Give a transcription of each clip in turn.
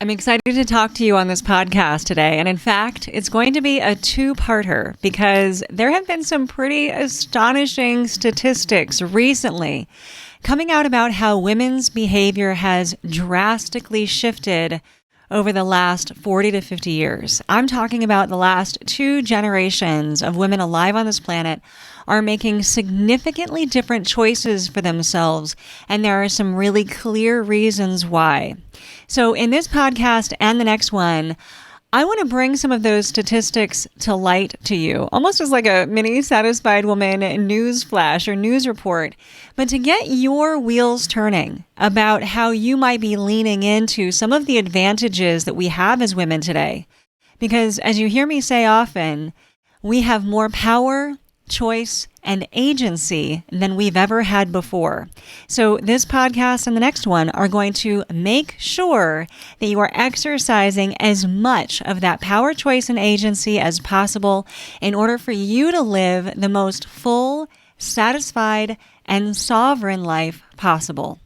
I'm excited to talk to you on this podcast today. And in fact, it's going to be a two-parter because there have been some pretty astonishing statistics recently coming out about how women's behavior has drastically shifted over the last 40 to 50 years. I'm talking about the last 2 generations of women alive on this planet are making significantly different choices for themselves, and there are some really clear reasons why. So in this podcast and the next one, I want to bring some of those statistics to light to you, almost as like a mini Satisfied Woman news flash or news report, but to get your wheels turning about how you might be leaning into some of the advantages that we have as women today. Because as you hear me say often, we have more power, choice, and agency than we've ever had before. So this podcast and the next one are going to make sure that you are exercising as much of that power, choice, and agency as possible in order for you to live the most full, satisfied, and sovereign life possible.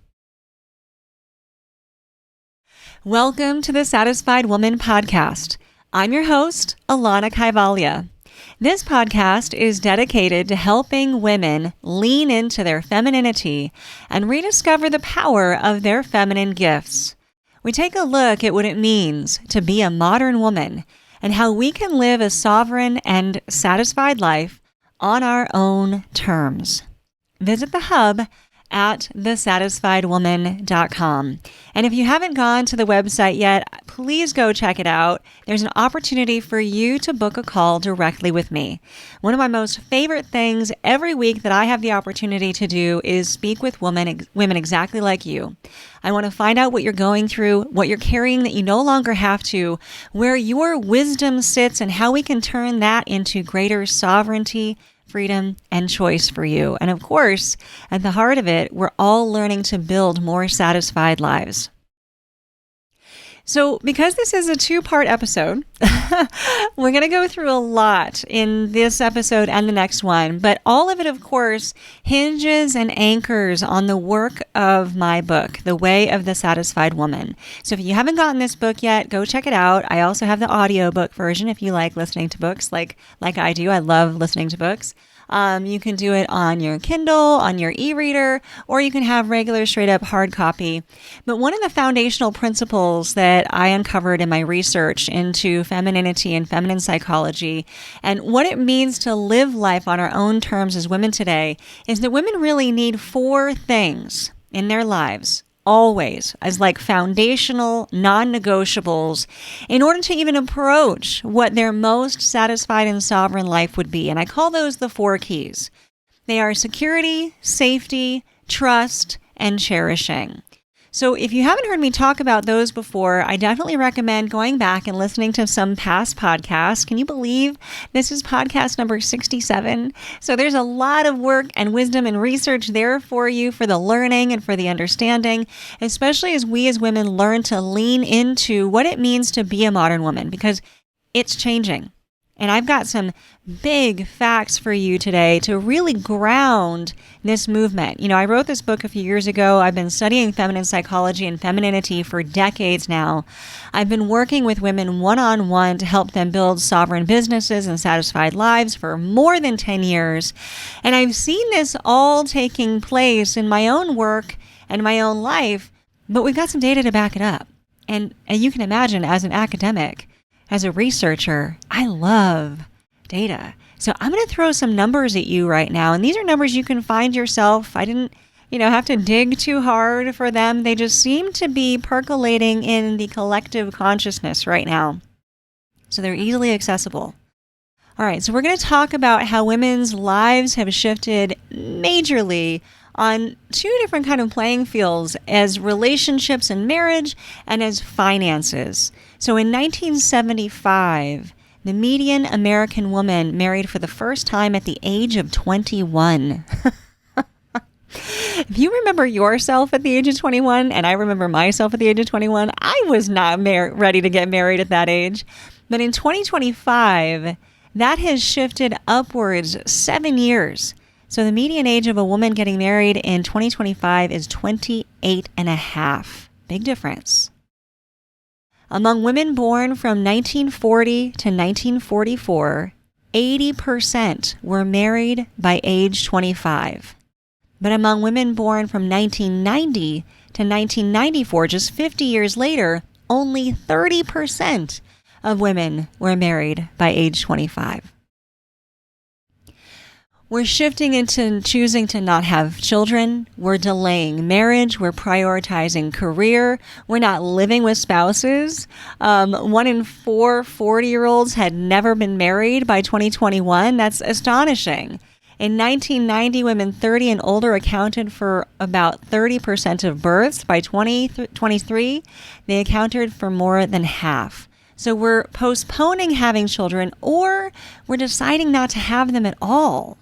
Welcome to the Satisfied Woman Podcast. I'm your host, Alanna Kaivalya. This podcast is dedicated to helping women lean into their femininity and rediscover the power of their feminine gifts. We take a look at what it means to be a modern woman and how we can live a sovereign and satisfied life on our own terms. Visit the hub at thesatisfiedwoman.com. And if you haven't gone to the website yet, please go check it out. There's an opportunity for you to book a call directly with me. One of my most favorite things every week that I have the opportunity to do is speak with women exactly like you. I want to find out what you're going through, what you're carrying that you no longer have to, where your wisdom sits, and how we can turn that into greater sovereignty, freedom, and choice for you. And of course, at the heart of it, we're all learning to build more satisfied lives. So because this is a 2-part episode, we're going to go through a lot in this episode and the next one, but all of it, of course, hinges and anchors on the work of my book, The Way of the Satisfied Woman. So if you haven't gotten this book yet, go check it out. I also have the audiobook version if you like listening to books like I do. I love listening to books. You can do it on your Kindle, on your e-reader, or you can have regular straight up hard copy. But one of the foundational principles that I uncovered in my research into femininity and feminine psychology and what it means to live life on our own terms as women today is that women really need 4 things in their lives always as like foundational non-negotiables in order to even approach what their most satisfied and sovereign life would be. And I call those the 4 keys. They are security, safety, trust, and cherishing. So if you haven't heard me talk about those before, I definitely recommend going back and listening to some past podcasts. Can you believe this is podcast number 67? So there's a lot of work and wisdom and research there for you for the learning and for the understanding, especially as we as women learn to lean into what it means to be a modern woman, because it's changing. And I've got some big facts for you today to really ground this movement. You know, I wrote this book a few years ago. I've been studying feminine psychology and femininity for decades now. I've been working with women one-on-one to help them build sovereign businesses and satisfied lives for more than 10 years. And I've seen this all taking place in my own work and my own life, but we've got some data to back it up. And you can imagine, as an academic, as a researcher, I love data. So I'm going to throw some numbers at you right now. And these are numbers you can find yourself. I didn't, have to dig too hard for them. They just seem to be percolating in the collective consciousness right now. So they're easily accessible. All right, so we're going to talk about how women's lives have shifted majorly on 2 different kind of playing fields, as relationships and marriage and as finances. So in 1975, the median American woman married for the first time at the age of 21. If you remember yourself at the age of 21, and I remember myself at the age of 21, I was not ready to get married at that age. But in 2025, that has shifted upwards 7 years. So the median age of a woman getting married in 2025 is 28 and a half. Big difference. Among women born from 1940 to 1944, 80% were married by age 25. But among women born from 1990 to 1994, just 50 years later, only 30% of women were married by age 25. We're shifting into choosing to not have children. We're delaying marriage. We're prioritizing career. We're not living with spouses. 1 in 4 40-year-olds had never been married by 2021. That's astonishing. In 1990, women 30 and older accounted for about 30% of births. By 2023, they accounted for more than half. So we're postponing having children, or we're deciding not to have them at all.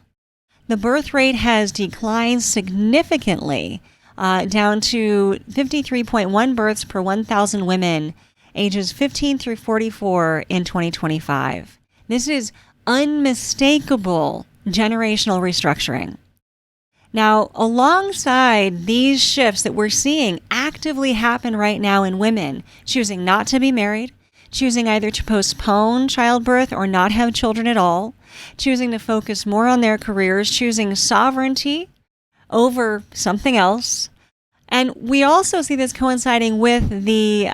The birth rate has declined significantly, down to 53.1 births per 1,000 women, ages 15 through 44 in 2025. This is unmistakable generational restructuring. Now, alongside these shifts that we're seeing actively happen right now in women choosing not to be married, choosing either to postpone childbirth or not have children at all, choosing to focus more on their careers, choosing sovereignty over something else. And we also see this coinciding with the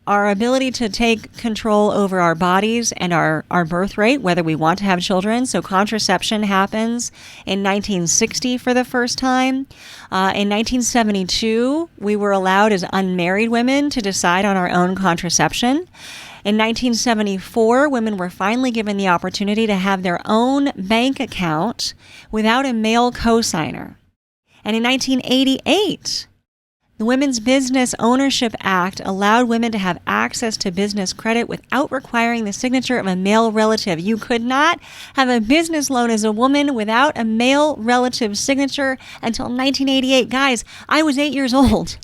our ability to take control over our bodies and our birth rate, whether we want to have children. So contraception happens in 1960 for the first time. In 1972, we were allowed as unmarried women to decide on our own contraception. In 1974, women were finally given the opportunity to have their own bank account without a male cosigner. And in 1988, the Women's Business Ownership Act allowed women to have access to business credit without requiring the signature of a male relative. You could not have a business loan as a woman without a male relative's signature until 1988. Guys, I was 8 years old.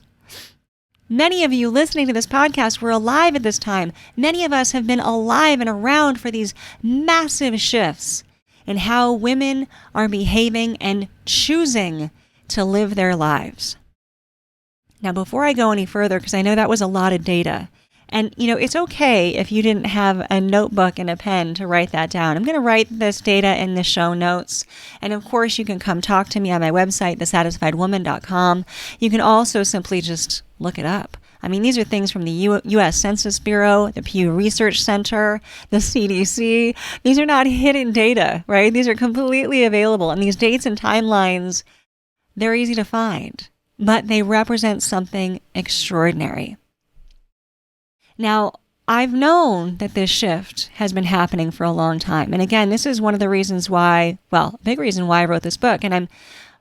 Many of you listening to this podcast were alive at this time. Many of us have been alive and around for these massive shifts in how women are behaving and choosing to live their lives. Now, before I go any further, because I know that was a lot of data, and it's okay if you didn't have a notebook and a pen to write that down. I'm going to write this data in the show notes. And of course, you can come talk to me on my website, thesatisfiedwoman.com. You can also simply just look it up. I mean, these are things from the U.S. Census Bureau, the Pew Research Center, the CDC. These are not hidden data, right? These are completely available. And these dates and timelines, they're easy to find, but they represent something extraordinary. Now, I've known that this shift has been happening for a long time. And again, this is one of the reasons why, a big reason why I wrote this book. And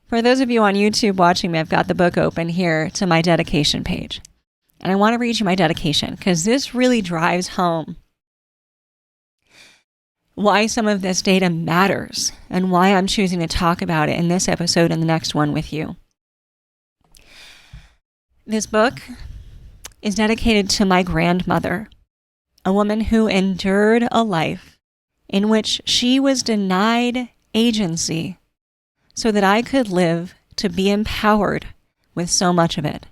for those of you on YouTube watching me, I've got the book open here to my dedication page. And I want to read you my dedication because this really drives home why some of this data matters and why I'm choosing to talk about it in this episode and the next one with you. This book is dedicated to my grandmother, a woman who endured a life in which she was denied agency so that I could live to be empowered with so much of it.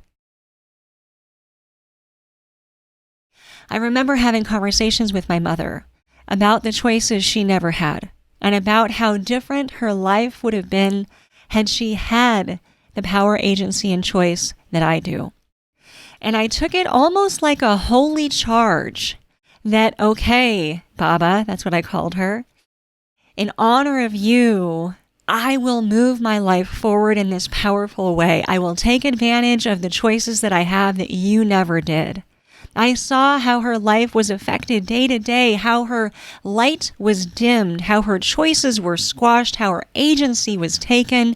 I remember having conversations with my mother about the choices she never had and about how different her life would have been had she had the power, agency, and choice that I do. And I took it almost like a holy charge that, okay, Baba, that's what I called her, in honor of you, I will move my life forward in this powerful way. I will take advantage of the choices that I have that you never did. I saw how her life was affected day to day, how her light was dimmed, how her choices were squashed, how her agency was taken,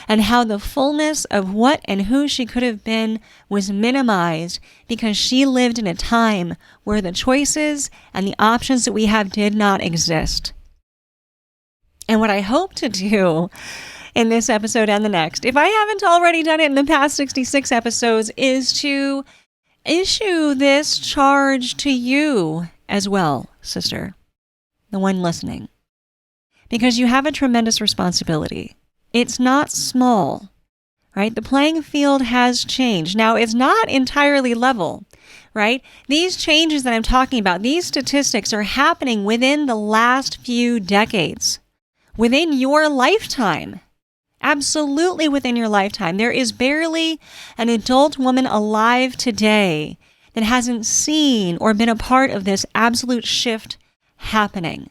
and how the fullness of what and who she could have been was minimized because she lived in a time where the choices and the options that we have did not exist. And what I hope to do in this episode and the next, if I haven't already done it in the past 66 episodes, is to issue this charge to you as well, sister, the one listening, because you have a tremendous responsibility. It's not small, right? The playing field has changed. Now, it's not entirely level, right? These changes that I'm talking about, these statistics are happening within the last few decades, within your lifetime. Absolutely within your lifetime. There is barely an adult woman alive today that hasn't seen or been a part of this absolute shift happening.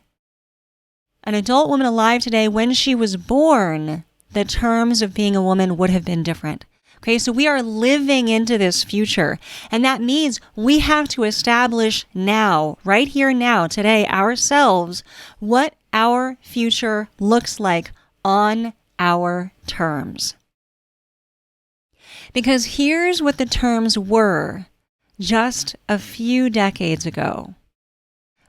An adult woman alive today, when she was born, the terms of being a woman would have been different. Okay, so we are living into this future, and that means we have to establish now, right here now, today, ourselves, what our future looks like on our terms. Because here's what the terms were just a few decades ago.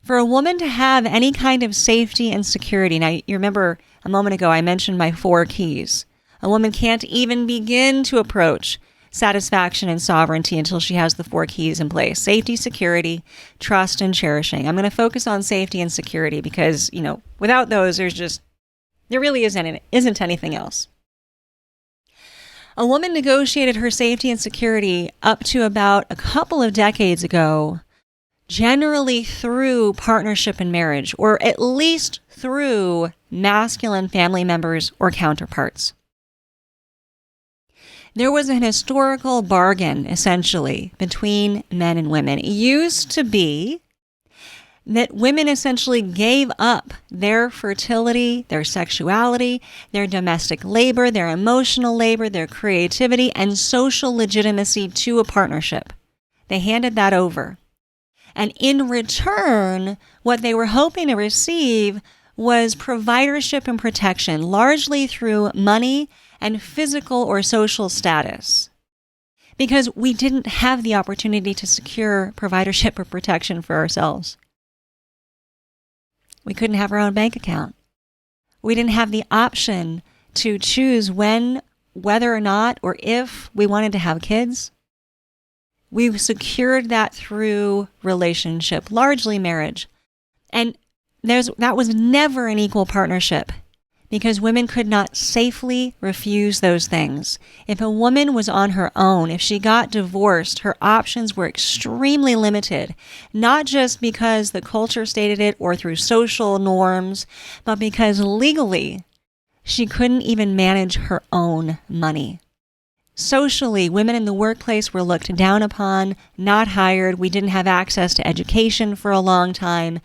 For a woman to have any kind of safety and security, now you remember a moment ago I mentioned my 4 keys. A woman can't even begin to approach satisfaction and sovereignty until she has the 4 keys in place: safety, security, trust, and cherishing. I'm going to focus on safety and security because, without those, there really isn't anything else. A woman negotiated her safety and security up to about a couple of decades ago, generally through partnership and marriage, or at least through masculine family members or counterparts. There was an historical bargain, essentially, between men and women. It used to be that women essentially gave up their fertility, their sexuality, their domestic labor, their emotional labor, their creativity, and social legitimacy to a partnership. They handed that over. And in return, what they were hoping to receive was providership and protection, largely through money and physical or social status. Because we didn't have the opportunity to secure providership or protection for ourselves. We couldn't have our own bank account. We didn't have the option to choose when, whether or not, or if we wanted to have kids. We secured that through relationship, largely marriage. And that was never an equal partnership because women could not safely refuse those things. If a woman was on her own, if she got divorced, her options were extremely limited, not just because the culture stated it or through social norms, but because legally she couldn't even manage her own money. Socially, women in the workplace were looked down upon, not hired. We didn't have access to education for a long time.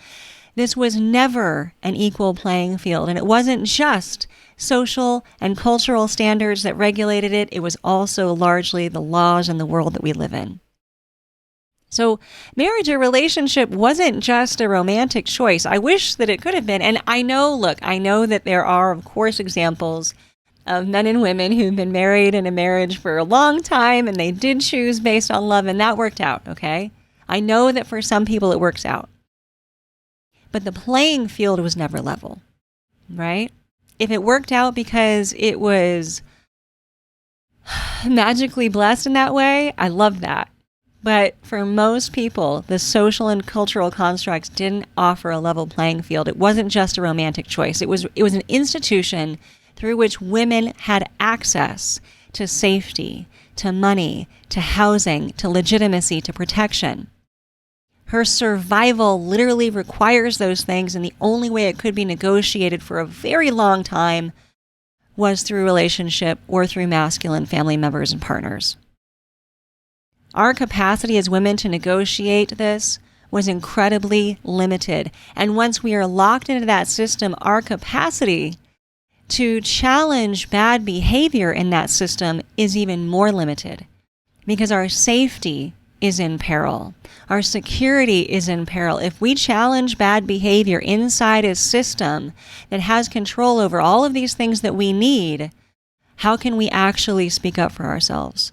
This was never an equal playing field, and it wasn't just social and cultural standards that regulated it. It was also largely the laws in the world that we live in. So marriage or relationship wasn't just a romantic choice. I wish that it could have been. And I know that there are, of course, examples of men and women who've been married in a marriage for a long time, and they did choose based on love, and that worked out, okay? I know that for some people it works out. But the playing field was never level, right? If it worked out because it was magically blessed in that way, I love that. But for most people, the social and cultural constructs didn't offer a level playing field. It wasn't just a romantic choice. It was an institution through which women had access to safety, to money, to housing, to legitimacy, to protection. Her survival literally requires those things, and the only way it could be negotiated for a very long time was through relationship or through masculine family members and partners. Our capacity as women to negotiate this was incredibly limited. And once we are locked into that system, our capacity to challenge bad behavior in that system is even more limited because our safety is in peril. Our security is in peril. If we challenge bad behavior inside a system that has control over all of these things that we need, how can we actually speak up for ourselves?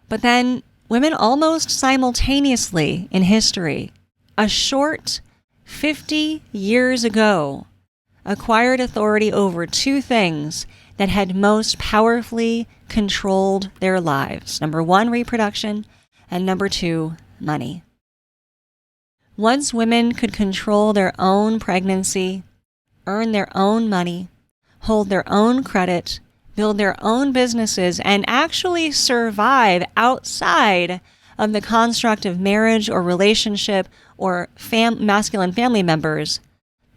But then women almost simultaneously in history, a short 50 years ago, acquired authority over 2 things that had most powerfully controlled their lives. Number 1, reproduction, and number 2, money. Once women could control their own pregnancy, earn their own money, hold their own credit, build their own businesses, and actually survive outside of the construct of marriage or relationship or masculine family members,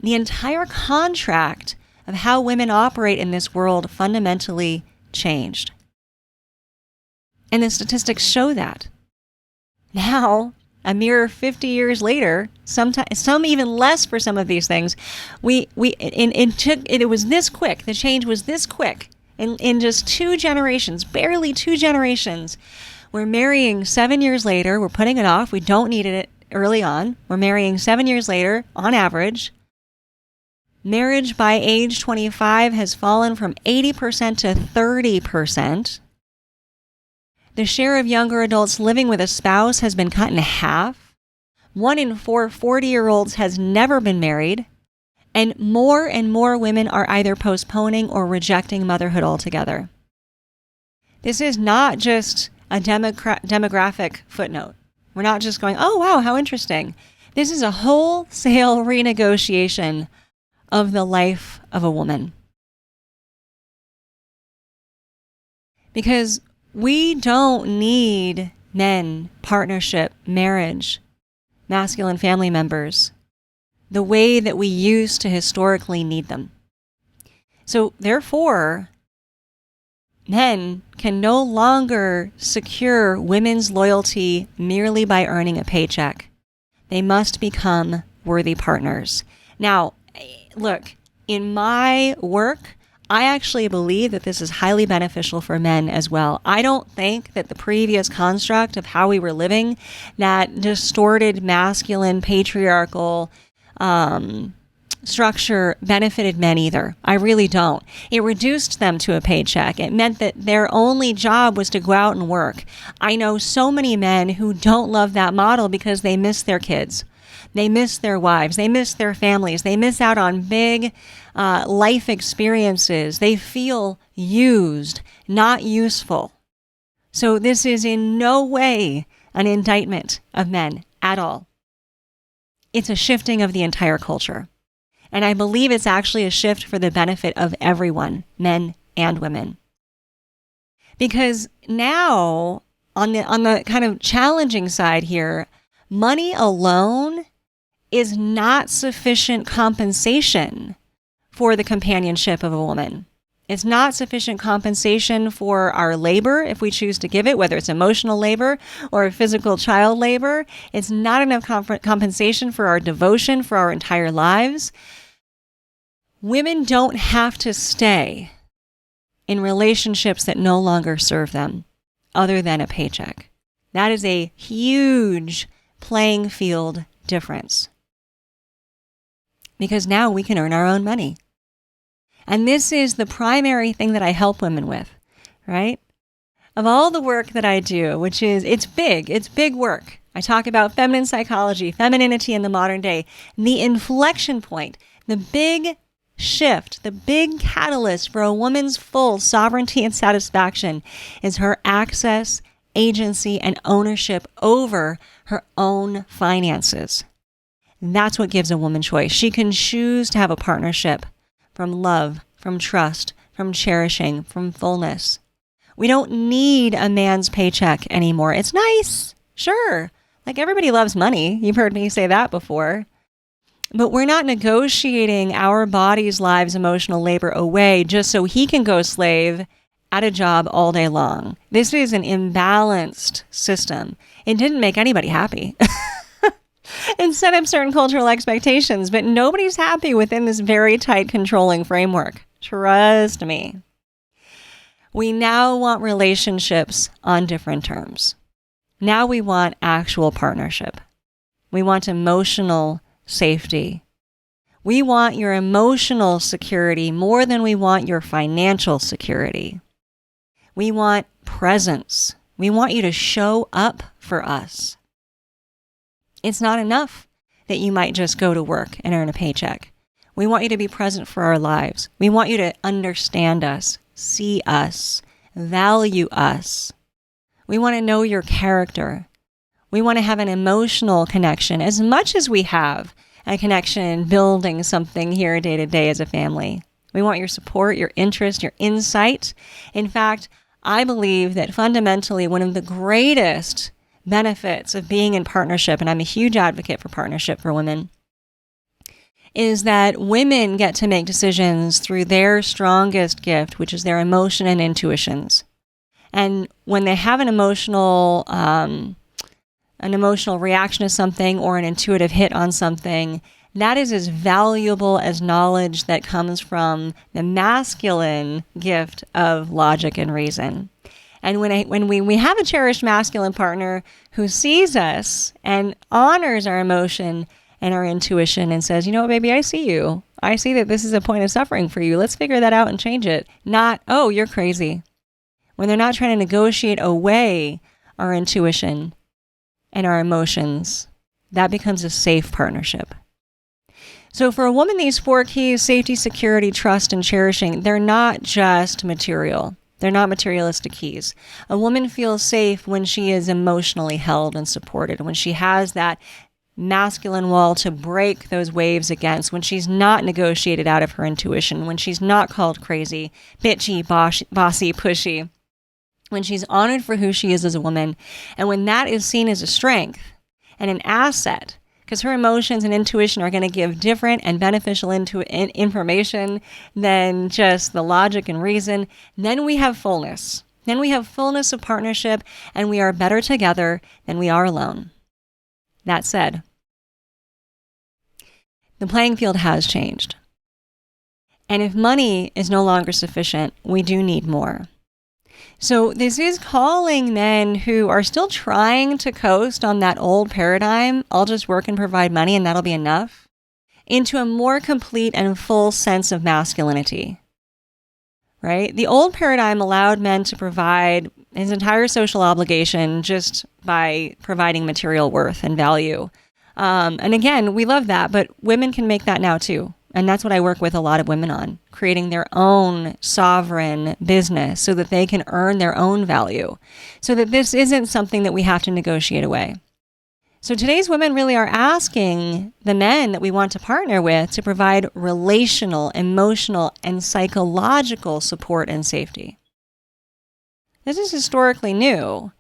the entire contract of how women operate in this world fundamentally changed. And the statistics show that. Now, a mere 50 years later, some even less for some of these things, it was this quick. The change was this quick. In just 2 generations, barely 2 generations, we're marrying 7 years later. We're putting it off. We don't need it early on. We're marrying 7 years later, on average. Marriage by age 25 has fallen from 80% to 30%. The share of younger adults living with a spouse has been cut in half. 1 in 4 40-year-olds has never been married. And more women are either postponing or rejecting motherhood altogether. This is not just a demographic footnote. We're not just going, oh, wow, how interesting. This is a wholesale renegotiation of the life of a woman. Because we don't need men, partnership, marriage, masculine family members, the way that we used to historically need them. So therefore, men can no longer secure women's loyalty merely by earning a paycheck. They must become worthy partners. Now, look, in my work, I actually believe that this is highly beneficial for men as well. I don't think that the previous construct of how we were living, that distorted masculine patriarchal structure, benefited men either. I really don't. It reduced them to a paycheck. It meant that their only job was to go out and work. I know so many men who don't love that model because they miss their kids. They miss their wives. They miss their families. They miss out on big life experiences. They feel used, not useful. So this is in no way an indictment of men at all. It's a shifting of the entire culture. And I believe it's actually a shift for the benefit of everyone, men and women. Because now, on the kind of challenging side here, money alone is not sufficient compensation for the companionship of a woman. It's not sufficient compensation for our labor if we choose to give it, whether it's emotional labor or physical child labor. It's not enough compensation for our devotion for our entire lives. Women don't have to stay in relationships that no longer serve them other than a paycheck. That is a huge playing field difference. Because now we can earn our own money. And this is the primary thing that I help women with, right? Of all the work that I do, which is, it's big work. I talk about feminine psychology, femininity in the modern day. The inflection point, the big shift, the big catalyst for a woman's full sovereignty and satisfaction is her access, agency, and ownership over her own finances. And that's what gives a woman choice. She can choose to have a partnership from love, from trust, from cherishing, from fullness. We don't need a man's paycheck anymore. It's nice, sure. Like everybody loves money. You've heard me say that before. But we're not negotiating our bodies, lives, emotional labor away just so he can go slave at a job all day long. This is an imbalanced system. It didn't make anybody happy. It set up certain cultural expectations, but nobody's happy within this very tight controlling framework. Trust me. We now want relationships on different terms. Now we want actual partnership. We want emotional safety. We want your emotional security more than we want your financial security. We want presence. We want you to show up for us. It's not enough that you might just go to work and earn a paycheck. We want you to be present for our lives. We want you to understand us, see us, value us. We want to know your character. We want to have an emotional connection as much as we have a connection in building something here day to day as a family. We want your support, your interest, your insight. In fact, I believe that fundamentally one of the greatest benefits of being in partnership, and I'm a huge advocate for partnership for women, is that women get to make decisions through their strongest gift, which is their emotion and intuitions. And when they have an emotional reaction to something or an intuitive hit on something, that is as valuable as knowledge that comes from the masculine gift of logic and reason. And when we have a cherished masculine partner who sees us and honors our emotion and our intuition and says, you know what, baby, I see you. I see that this is a point of suffering for you. Let's figure that out and change it. Not, oh, you're crazy. When they're not trying to negotiate away our intuition and our emotions, that becomes a safe partnership. So for a woman, these 4 keys, safety, security, trust, and cherishing, they're not just material. They're not materialistic keys. A woman feels safe when she is emotionally held and supported, when she has that masculine wall to break those waves against, when she's not negotiated out of her intuition, when she's not called crazy, bitchy, bossy, pushy, when she's honored for who she is as a woman, and when that is seen as a strength and an asset, because her emotions and intuition are going to give different and beneficial information than just the logic and reason, then we have fullness. Then we have fullness of partnership, and we are better together than we are alone. That said, the playing field has changed. And if money is no longer sufficient, we do need more. So this is calling men who are still trying to coast on that old paradigm, I'll just work and provide money and that'll be enough, into a more complete and full sense of masculinity. Right? The old paradigm allowed men to provide his entire social obligation just by providing material worth and value. And again, we love that, but women can make that now too. And that's what I work with a lot of women on, creating their own sovereign business so that they can earn their own value, so that this isn't something that we have to negotiate away. So today's women really are asking the men that we want to partner with to provide relational, emotional, and psychological support and safety. This is historically new,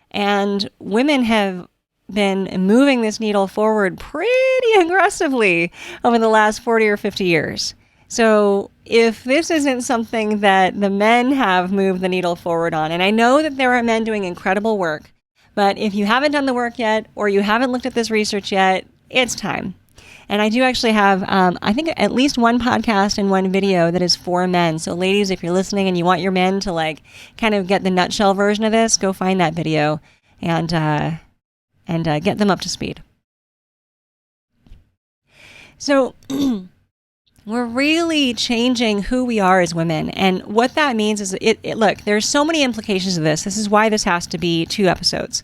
and women have been moving this needle forward pretty aggressively over the last 40 or 50 years. So if this isn't something that the men have moved the needle forward on, and I know that there are men doing incredible work, but if you haven't done the work yet, or you haven't looked at this research yet, it's time. And I do actually have, I think, at least one podcast and one video that is for men. So ladies, if you're listening and you want your men to kind of get the nutshell version of this, go find that video and get them up to speed. So we're really changing who we are as women. And what that means is, look, there's so many implications of this. This is why this has to be 2 episodes.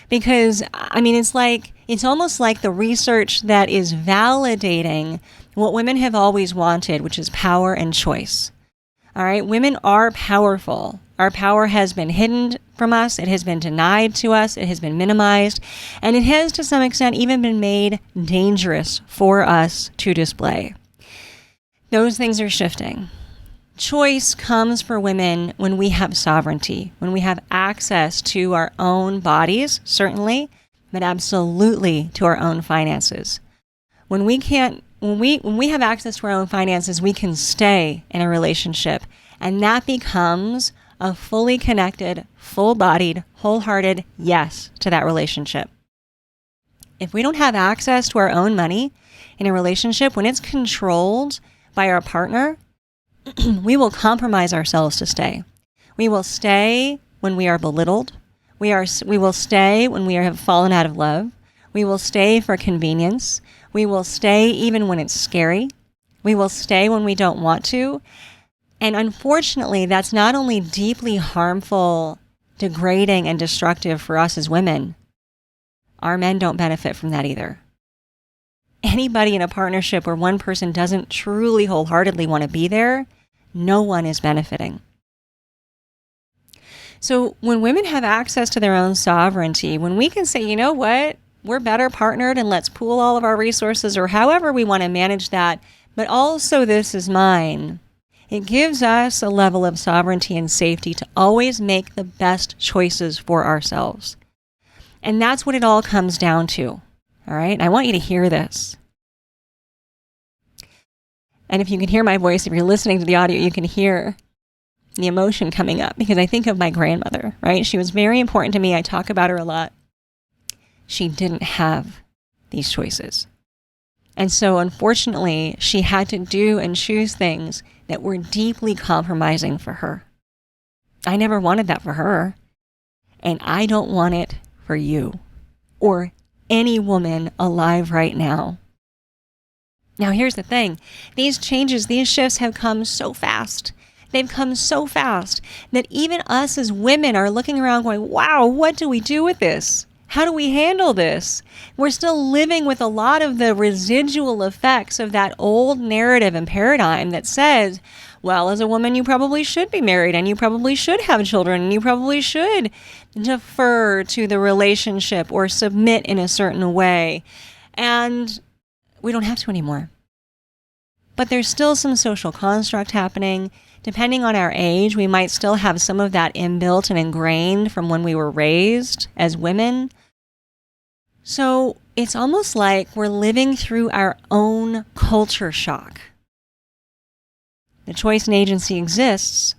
Because, I mean, it's almost like the research that is validating what women have always wanted, which is power and choice. All right, women are powerful. Our power has been hidden from us. It has been denied to us. It has been minimized. And it has, to some extent, even been made dangerous for us to display. Those things are shifting. Choice comes for women when we have sovereignty, when we have access to our own bodies, certainly, but absolutely to our own finances. When we have access to our own finances, we can stay in a relationship, and that becomes a fully connected, full-bodied, wholehearted yes to that relationship. If we don't have access to our own money in a relationship, when it's controlled by our partner, we will compromise ourselves to stay. We will stay when we are belittled. We will stay when we have fallen out of love. We will stay for convenience. We will stay even when it's scary. We will stay when we don't want to. And unfortunately, that's not only deeply harmful, degrading, and destructive for us as women, our men don't benefit from that either. Anybody in a partnership where one person doesn't truly wholeheartedly want to be there, no one is benefiting. So when women have access to their own sovereignty, when we can say, you know what, we're better partnered and let's pool all of our resources or however we want to manage that, but also this is mine. It gives us a level of sovereignty and safety to always make the best choices for ourselves. And that's what it all comes down to. All right? I want you to hear this. And if you can hear my voice, if you're listening to the audio, you can hear the emotion coming up because I think of my grandmother, right? She was very important to me. I talk about her a lot. She didn't have these choices. And so unfortunately, she had to do and choose things that were deeply compromising for her. I never wanted that for her. And I don't want it for you or any woman alive right now. Now, here's the thing. These changes, these shifts have come so fast. They've come so fast that even us as women are looking around going, wow, what do we do with this? How do we handle this? We're still living with a lot of the residual effects of that old narrative and paradigm that says, well, as a woman, you probably should be married and you probably should have children and you probably should defer to the relationship or submit in a certain way. And we don't have to anymore. But there's still some social construct happening. Depending on our age, we might still have some of that inbuilt and ingrained from when we were raised as women. So it's almost like we're living through our own culture shock. The choice and agency exists,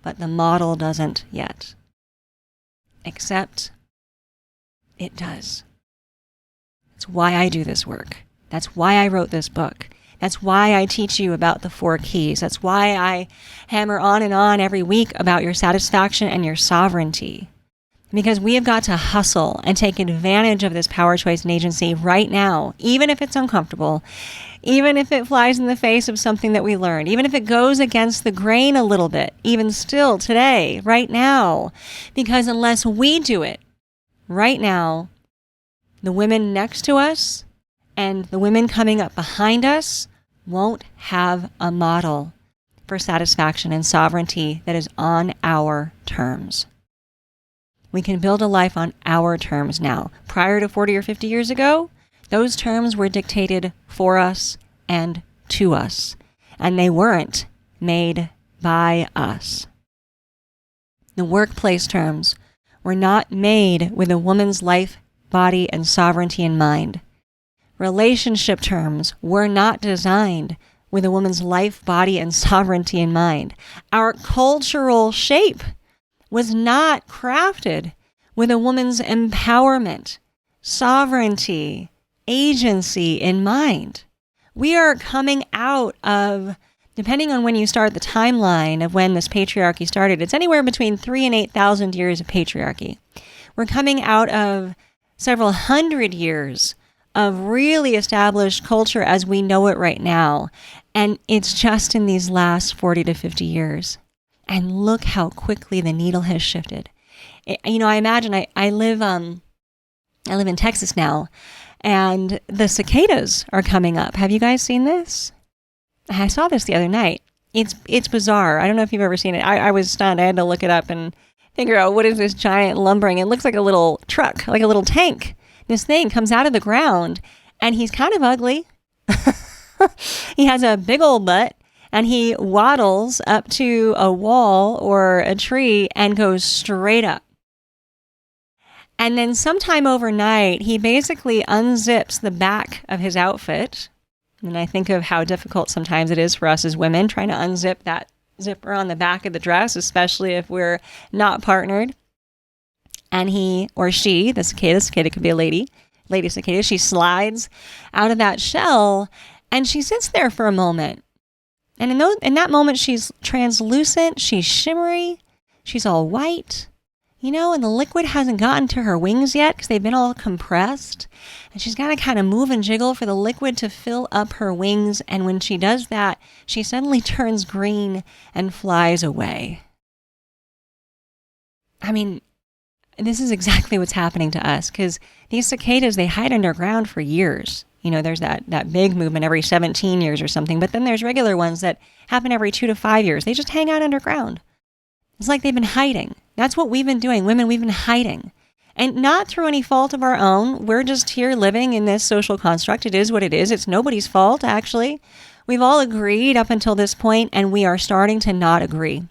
but the model doesn't yet. Except it does. That's why I do this work. That's why I wrote this book. That's why I teach you about the 4 keys. That's why I hammer on and on every week about your satisfaction and your sovereignty. Because we have got to hustle and take advantage of this power, choice, and agency right now, even if it's uncomfortable, even if it flies in the face of something that we learned, even if it goes against the grain a little bit, even still today, right now. Because unless we do it right now, the women next to us and the women coming up behind us won't have a model for satisfaction and sovereignty that is on our terms. We can build a life on our terms now. Prior to 40 or 50 years ago, those terms were dictated for us and to us, and they weren't made by us. The workplace terms were not made with a woman's life, body, and sovereignty in mind. Relationship terms were not designed with a woman's life, body, and sovereignty in mind. Our cultural shape was not crafted with a woman's empowerment, sovereignty, agency in mind. We are coming out of, depending on when you start the timeline of when this patriarchy started, it's anywhere between 3,000 and 8,000 years of patriarchy. We're coming out of several hundred years of really established culture as we know it right now. And it's just in these last 40 to 50 years. And look how quickly the needle has shifted. I imagine I live in Texas now, and the cicadas are coming up. Have you guys seen this? I saw this the other night. It's bizarre. I don't know if you've ever seen it. I was stunned. I had to look it up and figure out what is this giant lumbering. It looks like a little truck, like a little tank. This thing comes out of the ground, and he's kind of ugly. He has a big old butt, and he waddles up to a wall or a tree and goes straight up. And then sometime overnight, he basically unzips the back of his outfit. And I think of how difficult sometimes it is for us as women trying to unzip that zipper on the back of the dress, especially if we're not partnered. And he or she, the cicada could be a lady cicada, she slides out of that shell and she sits there for a moment. And in that moment, she's translucent, she's shimmery, she's all white, and the liquid hasn't gotten to her wings yet because they've been all compressed. And she's got to kind of move and jiggle for the liquid to fill up her wings. And when she does that, she suddenly turns green and flies away. I mean, this is exactly what's happening to us because these cicadas, they hide underground for years. There's that big movement every 17 years or something, but then there's regular ones that happen every 2 to 5 years. They just hang out underground. It's like they've been hiding. That's what we've been doing. Women, we've been hiding. And not through any fault of our own. We're just here living in this social construct. It is what it is. It's nobody's fault, actually. We've all agreed up until this point, and we are starting to not agree.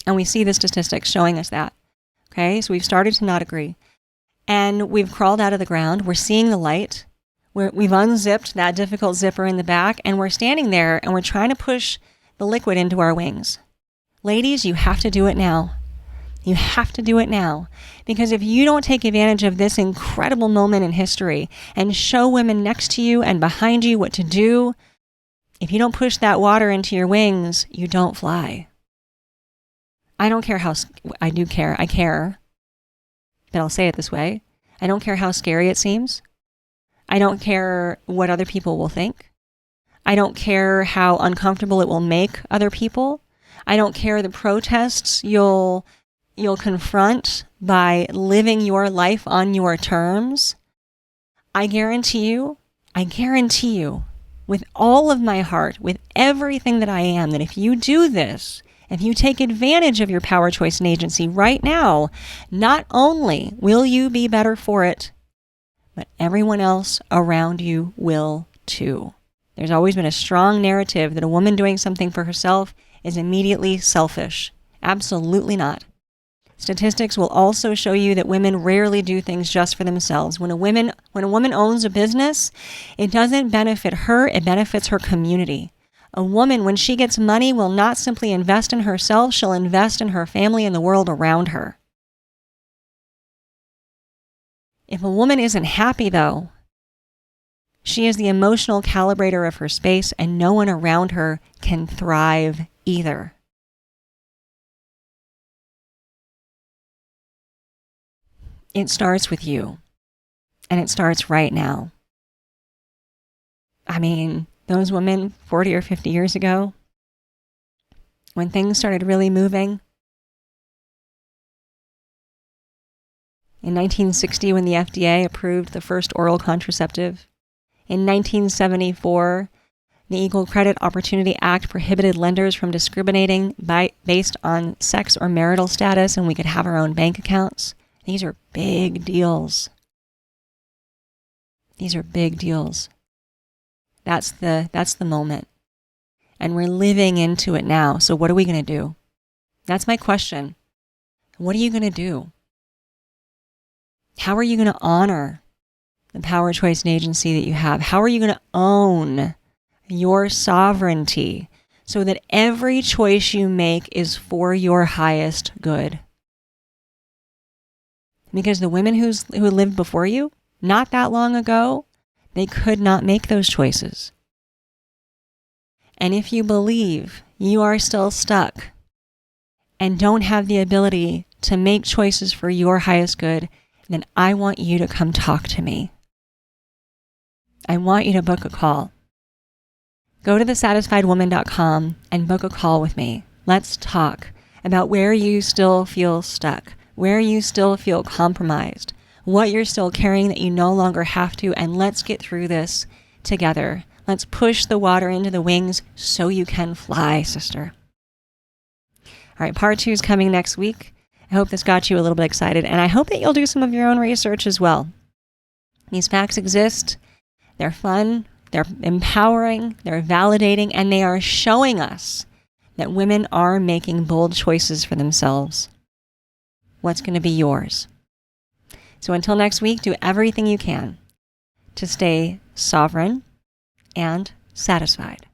And we see the statistics showing us that. Okay, so we've started to not agree. And we've crawled out of the ground. We're seeing the light. We've unzipped that difficult zipper in the back, and we're standing there, and we're trying to push the liquid into our wings. Ladies, you have to do it now. You have to do it now. Because if you don't take advantage of this incredible moment in history and show women next to you and behind you what to do, if you don't push that water into your wings, you don't fly. I don't care how, I do care, I care, but I'll say it this way. I don't care how scary it seems. I don't care what other people will think. I don't care how uncomfortable it will make other people. I don't care the protests you'll confront by living your life on your terms. I guarantee you, with all of my heart, with everything that I am, that if you do this, if you take advantage of your power, choice, and agency right now, not only will you be better for it, but everyone else around you will too. There's always been a strong narrative that a woman doing something for herself is immediately selfish. Absolutely not. Statistics will also show you that women rarely do things just for themselves. When a woman owns a business, it doesn't benefit her, it benefits her community. A woman, when she gets money, will not simply invest in herself, she'll invest in her family and the world around her. If a woman isn't happy, though, she is the emotional calibrator of her space, and no one around her can thrive either. It starts with you, and it starts right now. I mean, those women 40 or 50 years ago, when things started really moving, in 1960 when the FDA approved the first oral contraceptive, in 1974, the Equal Credit Opportunity Act prohibited lenders from discriminating based on sex or marital status, and we could have our own bank accounts. These are big deals. These are big deals. That's the moment. And we're living into it now. So what are we going to do? That's my question. What are you going to do? How are you going to honor the power, choice, and agency that you have? How are you going to own your sovereignty so that every choice you make is for your highest good? Because the women who lived before you, not that long ago, they could not make those choices. And if you believe you are still stuck and don't have the ability to make choices for your highest good, then I want you to come talk to me. I want you to book a call. Go to thesatisfiedwoman.com and book a call with me. Let's talk about where you still feel stuck, where you still feel compromised, what you're still carrying that you no longer have to, and let's get through this together. Let's push the water into the wings so you can fly, sister. All right, part 2 is coming next week. I hope this got you a little bit excited, and I hope that you'll do some of your own research as well. These facts exist. They're fun, they're empowering, they're validating, and they are showing us that women are making bold choices for themselves. What's going to be yours? So until next week, do everything you can to stay sovereign and satisfied.